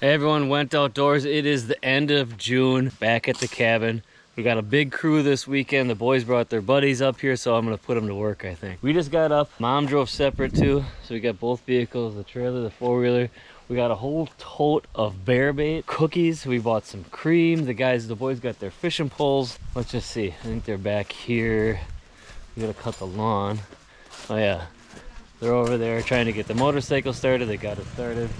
Everyone went outdoors. It is the end of June, back at the cabin. We got a big crew this weekend. The boys brought their buddies up here, so I'm gonna put them to work, I think. We just got up. Mom drove separate too, so we got both vehicles, the trailer, the four-wheeler. We got a whole tote of bear bait, cookies. We bought some cream. The boys got their fishing poles. Let's just see. I think they're back here. We gotta cut the lawn. Oh yeah, they're over there trying to get the motorcycle started. They got it started.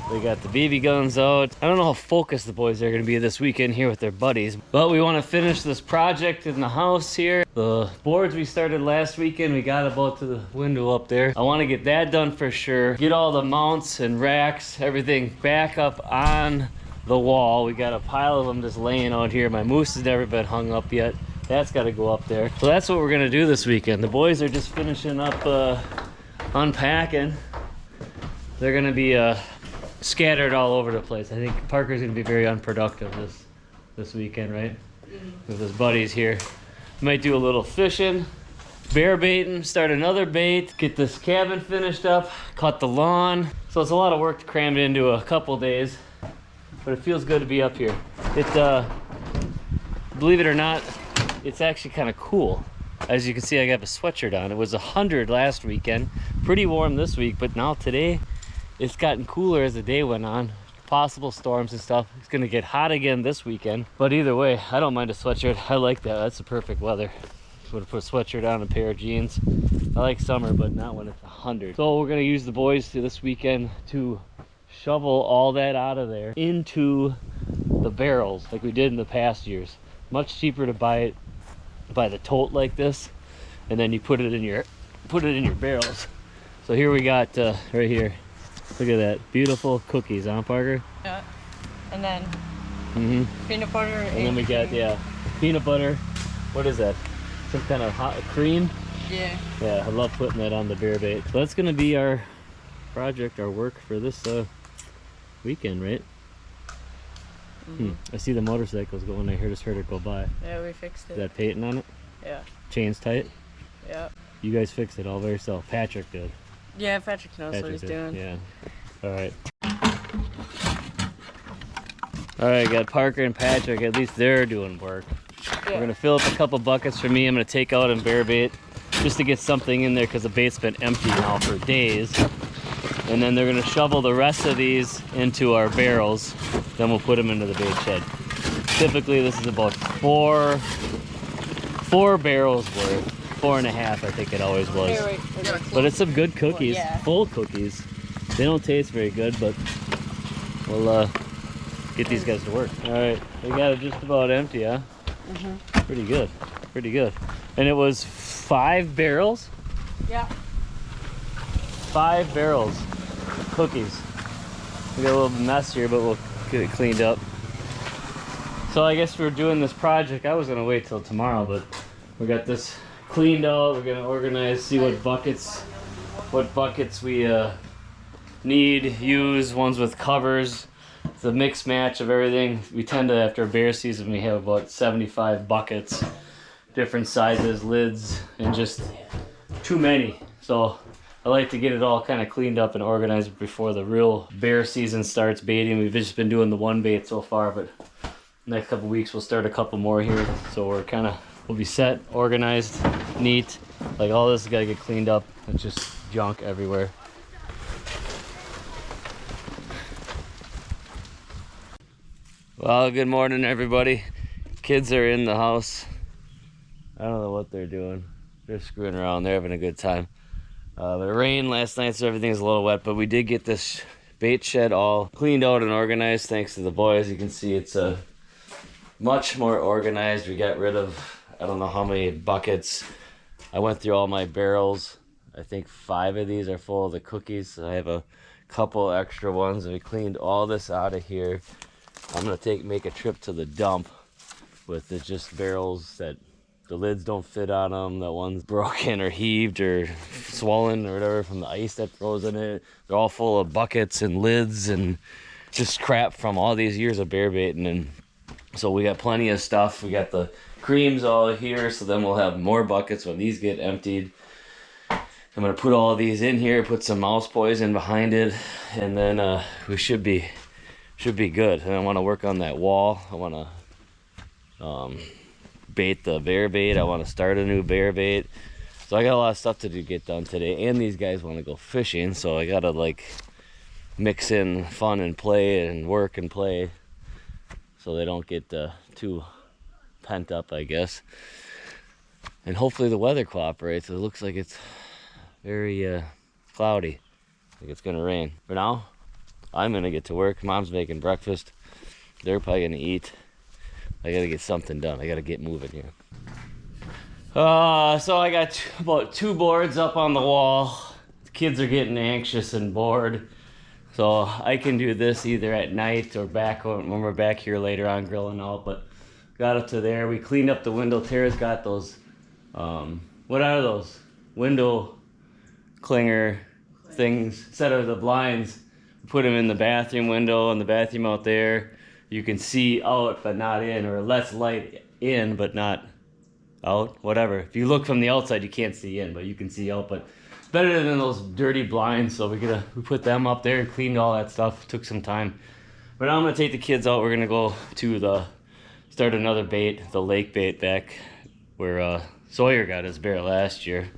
They got the BB guns out. I don't know how focused the boys are gonna be this weekend here with their buddies, but we wanna finish this project in the house here. The boards we started last weekend, we got about to the window up there. I wanna get that done for sure. Get all the mounts and racks, everything back up on the wall. We got a pile of them just laying out here. My moose has never been hung up yet. That's gotta go up there. So that's what we're gonna do this weekend. The boys are just finishing up unpacking. They're gonna be scattered all over the place. I think Parker's gonna be very unproductive this weekend, right? With his buddies here. Might do a little fishing, bear baiting, start another bait, get this cabin finished up, cut the lawn. So it's a lot of work to cram it into a couple days, but it feels good to be up here. Believe it or not, it's actually kind of cool. As you can see, I got a sweatshirt on. It was 100 last weekend, pretty warm this week, but now today it's gotten cooler as the day went on. Possible storms and stuff. It's gonna get hot again this weekend. But either way, I don't mind a sweatshirt. I like that. That's the perfect weather. Would have put a sweatshirt on and a pair of jeans. I like summer, but not when it's 100. So we're gonna use the boys this weekend to shovel all that out of there into the barrels like we did in the past years. Much cheaper to buy the tote like this, and then you put it in your barrels. So here we got right here. Look at that, beautiful cookies, huh, Parker? Yeah. And then peanut butter. And then we got, yeah, peanut butter. What is that? Some kind of hot cream? Yeah. Yeah, I love putting that on the bear bait. So that's gonna be our project, our work for this weekend, right? I see the motorcycles going. I just heard it go by. Yeah, we fixed it. Is that painting on it? Yeah. Chains tight? Yeah. You guys fixed it all by yourself. Patrick did. Yeah, Patrick knows what he's doing. Yeah. All right. All right, got Parker and Patrick. At least they're doing work. Yeah. We're gonna fill up a couple buckets for me. I'm gonna take out and bear bait just to get something in there because the bait's been empty now for days. And then they're gonna shovel the rest of these into our barrels. Then we'll put them into the bait shed. Typically, this is about four barrels worth. 4.5, I think it always was. Here, wait, but it's some good cookies, yeah. Full cookies. They don't taste very good, but we'll get these guys to work. All right, we got it just about empty, huh? Pretty good, pretty good. And it was 5 barrels? Yeah. 5 barrels, cookies. We got a little mess here, but we'll get it cleaned up. So I guess we're doing this project. I was gonna wait till tomorrow, but we got this cleaned out. We're gonna organize, see what buckets we need, use, ones with covers. It's a mixed match of everything. We tend to, after bear season, we have about 75 buckets, different sizes, lids, and just too many. So I like to get it all kind of cleaned up and organized before the real bear season starts baiting. We've just been doing the one bait so far, but next couple weeks we'll start a couple more here. So we'll be set, organized, neat. Like all this has got to get cleaned up. It's just junk everywhere. Well, good morning, everybody. Kids are in the house. I don't know what they're doing. They're screwing around. They're having a good time. But it rained last night, so everything's a little wet. But we did get this bait shed all cleaned out and organized thanks to the boys. You can see it's much more organized. We got rid of, I don't know how many buckets. I went through all my barrels. I think 5 of these are full of the cookies. I have a couple extra ones, and we cleaned all this out of here. I'm gonna make a trip to the dump with just barrels that the lids don't fit on them, that one's broken or heaved or swollen or whatever from the ice that froze in it. They're all full of buckets and lids and just crap from all these years of bear baiting. And so we got plenty of stuff. We got the creams all here, so then we'll have more buckets when these get emptied. I'm gonna put all of these in here, put some mouse poison behind it, and then we should be should be good. And I want to work on that wall. I want to bait the bear bait. I want to start a new bear bait. So I got a lot of stuff to get done today. And these guys want to go fishing, so I gotta like mix in fun and play and work and play, so they don't get too pent up, I guess. And hopefully the weather cooperates. It looks like it's very cloudy, like it's gonna rain. For now, I'm gonna get to work. Mom's making breakfast. They're probably gonna eat. I gotta get something done. I gotta get moving here. So I got about 2 boards up on the wall. The kids are getting anxious and bored. So I can do this either at night or back when we're back here later on grilling out. But got up to there. We cleaned up the window. Tara's got those, what are those? Window clinger things, set of the blinds. Put them in the bathroom window and the bathroom out there. You can see out but not in, or less light in but not out, whatever. If you look from the outside, you can't see in, but you can see out. But it's better than those dirty blinds, so we put them up there and cleaned all that stuff. Took some time. But now I'm gonna take the kids out. We're gonna go to start another bait, the lake bait back where Sawyer got his bear last year.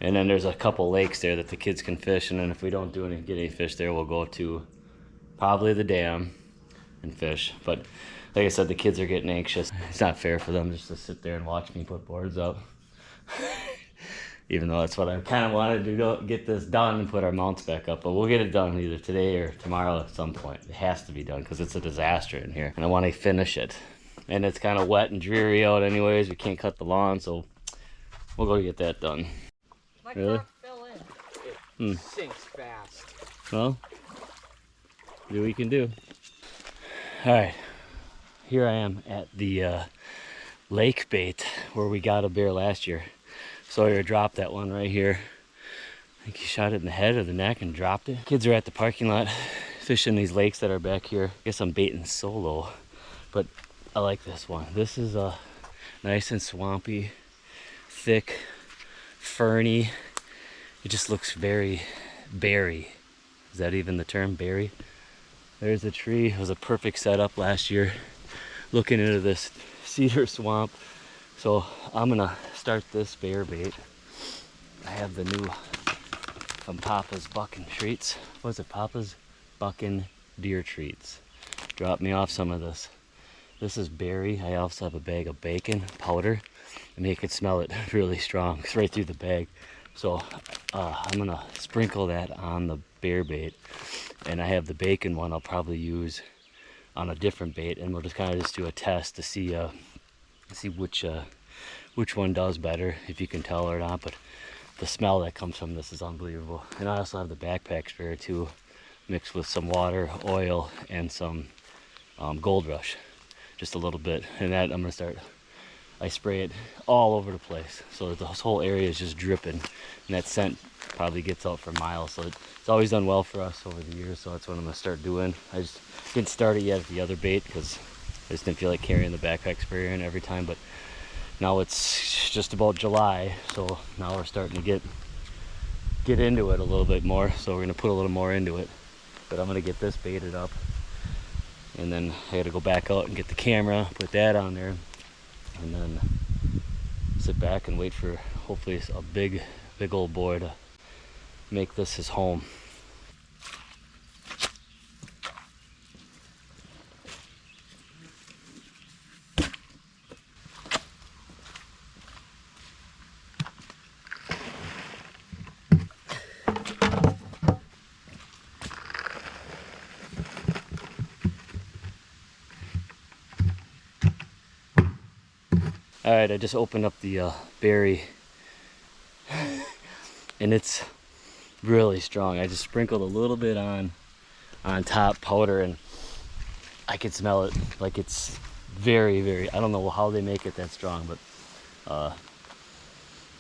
And then there's a couple lakes there that the kids can fish, and then if we don't get any fish there, we'll go to probably the dam and fish. But like I said, the kids are getting anxious. It's not fair for them just to sit there and watch me put boards up. Even though that's what I kind of wanted to do, get this done and put our mounts back up. But we'll get it done either today or tomorrow at some point. It has to be done because it's a disaster in here. And I want to finish it. And it's kind of wet and dreary out anyways. We can't cut the lawn, so we'll go get that done. My Really? car fell in. It sinks fast. Well, see what we can do. All right, here I am at the lake bait where we got a bear last year. Sawyer dropped that one right here. I think he shot it in the head or the neck and dropped it. Kids are at the parking lot fishing these lakes that are back here. I guess I'm baiting solo, but I like this one. This is nice and swampy, thick, ferny. It just looks very berry. Is that even the term, berry? There's a tree. It was a perfect setup last year looking into this cedar swamp. So I'm gonna start this bear bait. I have the new from Papa's Bucking Treats. What is it? Papa's Bucking Deer Treats. Drop me off some of this. This is berry. I also have a bag of bacon powder and make it smell it really strong. It's right through the bag. So I'm gonna sprinkle that on the bear bait, and I have the bacon one I'll probably use on a different bait, and we'll just kind of just do a test to see which one does better, if you can tell or not. But the smell that comes from this is unbelievable. And I also have the backpack sprayer too, mixed with some water, oil, and some Gold Rush, just a little bit. And that I'm gonna start. I spray it all over the place, so this whole area is just dripping, and that scent probably gets out for miles. So it's always done well for us over the years, so that's what I'm gonna start doing. I just didn't start it yet at the other bait because I just didn't feel like carrying the backpack sprayer in every time. But now it's just about July, so now we're starting to get into it a little bit more. So we're gonna put a little more into it. But I'm gonna get this baited up, and then I gotta go back out and get the camera, put that on there, and then sit back and wait for hopefully a big old boy to make this his home. All right, I just opened up the berry and it's really strong. I just sprinkled a little bit on top powder, and I can smell it. Like it's very, I don't know how they make it that strong, but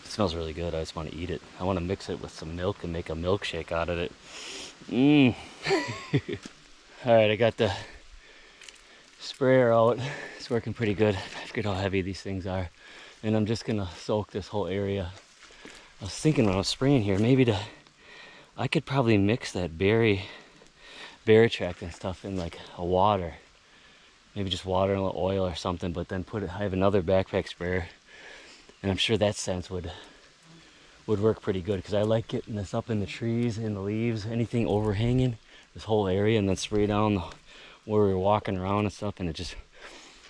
it smells really good. I just want to eat it. I want to mix it with some milk and make a milkshake out of it. All right, I got the sprayer out. It's working pretty good. I forget how heavy these things are. And I'm just gonna soak this whole area. I was thinking when I was spraying here, I could probably mix that berry bear track and stuff in like a water. Maybe just water and a little oil or something, but then I have another backpack sprayer, and I'm sure that sense would work pretty good, because I like getting this up in the trees, in the leaves, anything overhanging this whole area, and then spray down where we're walking around and stuff, and it just,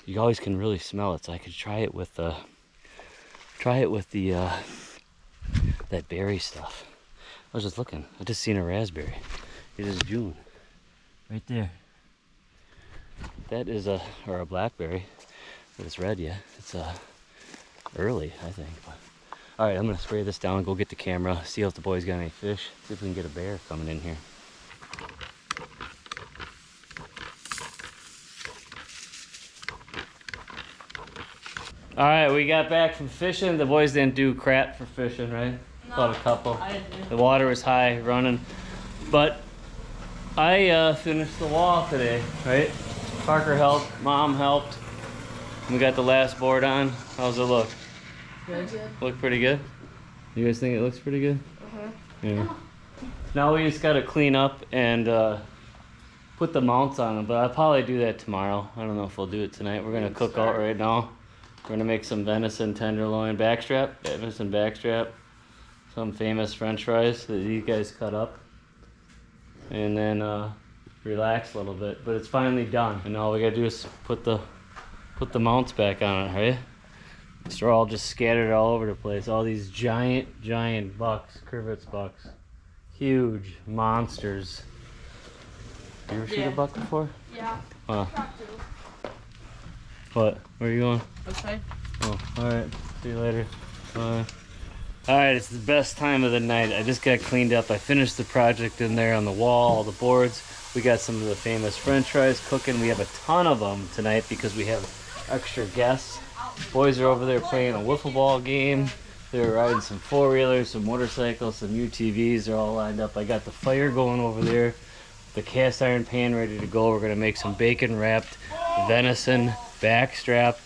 you always can really smell it. So I could try it with the that berry stuff. I was just looking, I just seen a raspberry. It is June right there. That is a blackberry, but it's red yet. It's early, I think. But all right, I'm gonna spray this down, go get the camera, see if the boys got any fish, see if we can get a bear coming in here. All right, we got back from fishing. The boys didn't do crap for fishing, right? No, Caught a couple. I didn't. The water was high, running. But I finished the wall today, right? Parker helped, Mom helped. We got the last board on. How's it look? Very good. Look pretty good? You guys think it looks pretty good? Uh-huh. Yeah. Now we just gotta clean up and put the mounts on them, but I'll probably do that tomorrow. I don't know if we'll do it tonight. We're gonna cook out right now. We're gonna make some venison tenderloin backstrap, some famous French fries that these guys cut up, and then relax a little bit. But it's finally done, and all we gotta do is put the mounts back on it, right? So they're all just scattered all over the place. All these giant bucks, Curvitz bucks, huge monsters. You ever seen a buck before? Yeah. Huh. What? Where are you going? Okay. Oh, alright. See you later. Bye. Alright, it's the best time of the night. I just got cleaned up. I finished the project in there on the wall, all the boards. We got some of the famous French fries cooking. We have a ton of them tonight because we have extra guests. Boys are over there playing a wiffle ball game. They're riding some four-wheelers, some motorcycles, some UTVs. They're all lined up. I got the fire going over there. The cast iron pan ready to go. We're gonna make some bacon wrapped venison backstrap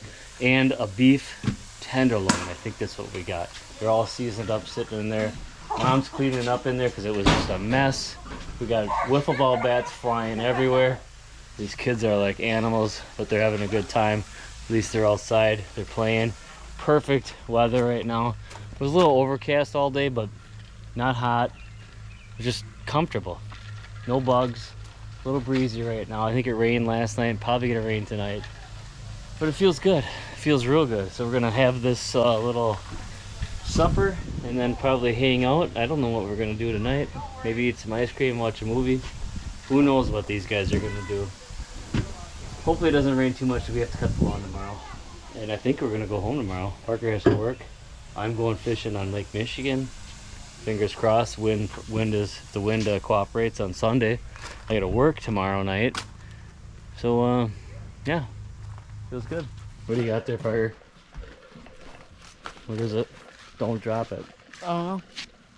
and a beef tenderloin. I think that's what we got. They're all seasoned up, sitting in there. Mom's cleaning up in there because it was just a mess. We got wiffle ball bats flying everywhere. These kids are like animals, but they're having a good time. At least they're outside, they're playing. Perfect weather right now. It was a little overcast all day, but not hot. It was just comfortable. No bugs, a little breezy right now. I think it rained last night, probably gonna rain tonight. But it feels good, it feels real good. So we're gonna have this little supper and then probably hang out. I don't know what we're gonna do tonight. Maybe eat some ice cream, watch a movie. Who knows what these guys are gonna do. Hopefully it doesn't rain too much. We have to cut the lawn tomorrow. And I think we're gonna go home tomorrow. Parker has to work. I'm going fishing on Lake Michigan. Fingers crossed, if the wind cooperates on Sunday. I gotta work tomorrow night. So, yeah, feels good. What do you got there, Parker? What is it? Don't drop it. I don't know.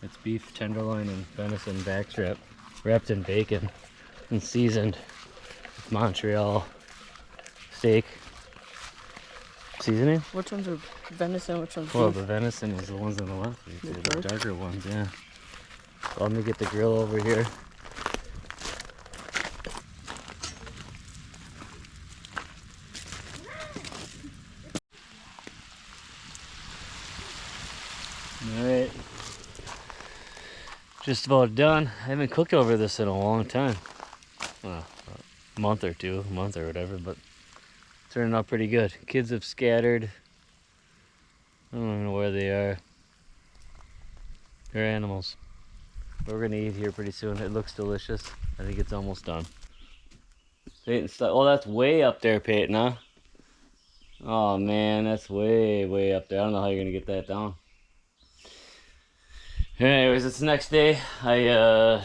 It's beef tenderloin and venison backstrap, wrapped in bacon and seasoned with Montreal steak seasoning. Which ones are venison? Which ones? Well, the venison is the ones on the left. The darker ones, yeah. So let me get the grill over here. Alright. Just about done. I haven't cooked over this in a long time. Well, a month or whatever, but turning out pretty good. Kids have scattered. I don't even know where they are. They're animals. But we're gonna eat here pretty soon. It looks delicious. I think it's almost done. Peyton, oh, that's way up there, Peyton, huh? Oh man, that's way up there. I don't know how you're gonna get that down. Anyways, it's the next day. I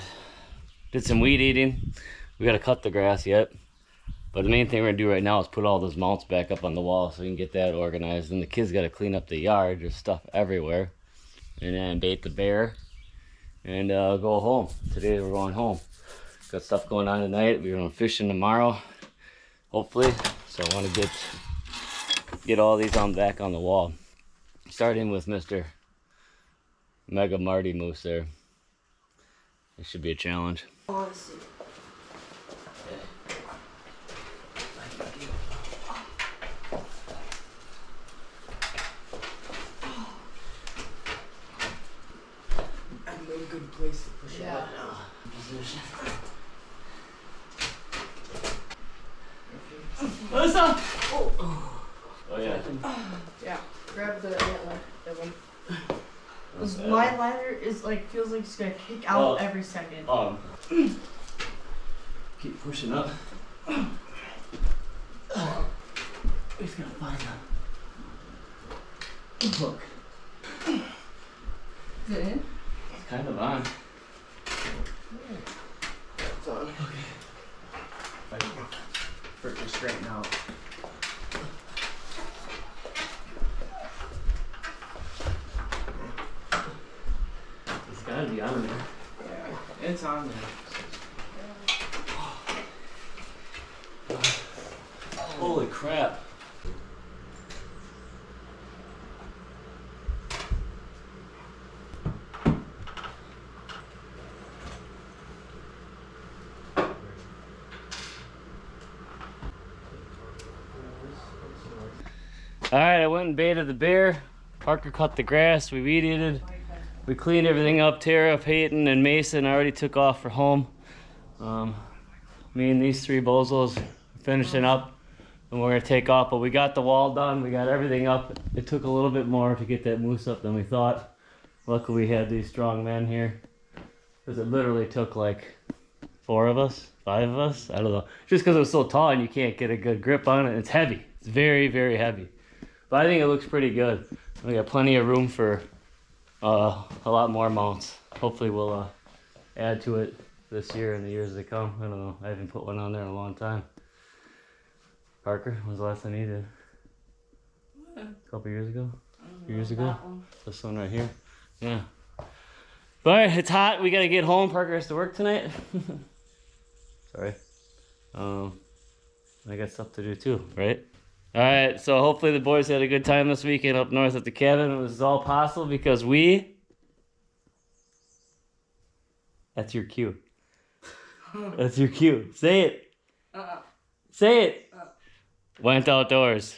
did some weed eating. We gotta cut the grass yet. But the main thing we're gonna do right now is put all those mounts back up on the wall so we can get that organized. And the kids gotta clean up the yard. There's stuff everywhere. And then bait the bear and go home. Today we're going home. Got stuff going on tonight. We're going fishing tomorrow, hopefully. So I want to get all these back on the wall. Starting with Mr. Mega Marty Moose there. It should be a challenge. I want to see. Melissa! Oh yeah. Yeah, grab the antler. That one. My ladder is like, feels like it's gonna kick out every second. Keep pushing up. We just gotta find a hook. Is it in? It's kind of on. It's on. Okay. For it to straighten out. It's gotta be on there. Yeah, it's on there. Holy crap. Alright, I went and baited the bear. Parker cut the grass, we weed eated. We cleaned everything up. Tara, Peyton, and Mason already took off for home. Me and these three bozos are finishing up and we're gonna take off, but we got the wall done, we got everything up. It took a little bit more to get that moose up than we thought. Luckily we had these strong men here, because it literally took like 4 of us, 5 of us, I don't know. Just because it was so tall and you can't get a good grip on it. It's heavy, it's very, very heavy. But I think it looks pretty good. We got plenty of room for a lot more mounts. Hopefully we'll add to it this year and the years to come. I don't know, I haven't put one on there in a long time. Parker, when's the last time you did? A couple years ago? A few years ago? This one right here? Yeah. But it's hot, we gotta get home. Parker has to work tonight. Sorry. I got stuff to do too, right? Alright, so hopefully the boys had a good time this weekend up north at the cabin. It was all possible because we... That's your cue. That's your cue. Say it. Say it. Went outdoors.